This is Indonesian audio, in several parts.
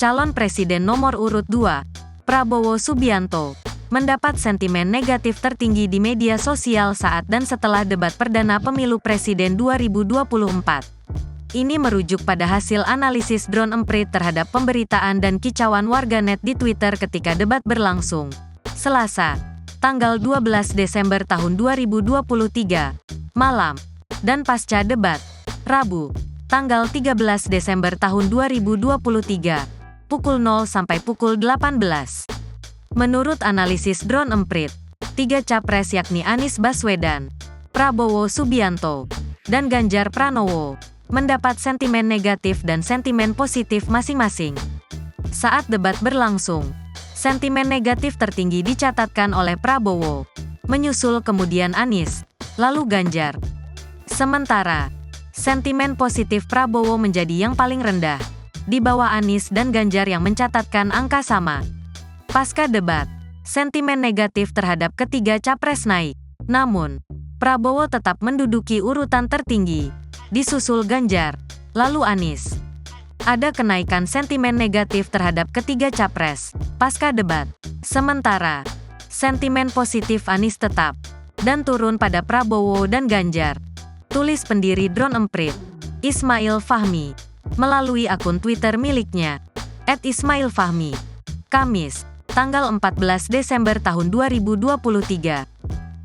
calon presiden nomor urut 2, Prabowo Subianto, mendapat sentimen negatif tertinggi di media sosial saat dan setelah debat perdana pemilu presiden 2024. Ini merujuk pada hasil analisis drone emprit terhadap pemberitaan dan kicauan warganet di Twitter ketika debat berlangsung. Selasa, tanggal 12 Desember tahun 2023, malam, dan pasca debat, Rabu, tanggal 13 Desember tahun 2023, pukul 0 sampai pukul 18. Menurut analisis drone emprit, 3 capres yakni Anies Baswedan, Prabowo Subianto, dan Ganjar Pranowo, mendapat sentimen negatif dan sentimen positif masing-masing. Saat debat berlangsung, sentimen negatif tertinggi dicatatkan oleh Prabowo, menyusul kemudian Anies, lalu Ganjar. Sementara, sentimen positif Prabowo menjadi yang paling rendah, di bawah Anies dan Ganjar yang mencatatkan angka sama. Pasca debat, sentimen negatif terhadap ketiga capres naik. Namun, Prabowo tetap menduduki urutan tertinggi, disusul Ganjar, lalu Anies. Ada kenaikan sentimen negatif terhadap ketiga capres pasca debat. Sementara, sentimen positif Anies tetap dan turun pada Prabowo dan Ganjar. Tulis pendiri drone emprit, Ismail Fahmi, melalui akun Twitter miliknya, @ismailfahmi. Kamis, tanggal 14 Desember tahun 2023.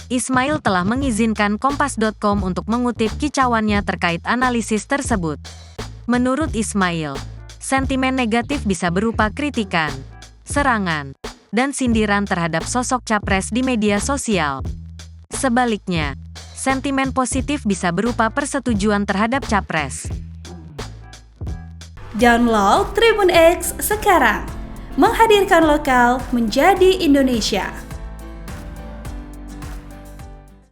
Ismail telah mengizinkan Kompas.com untuk mengutip kicauannya terkait analisis tersebut. Menurut Ismail, sentimen negatif bisa berupa kritikan, serangan, dan sindiran terhadap sosok capres di media sosial. Sebaliknya, sentimen positif bisa berupa persetujuan terhadap capres. Download Tribun X sekarang. Menghadirkan lokal menjadi Indonesia.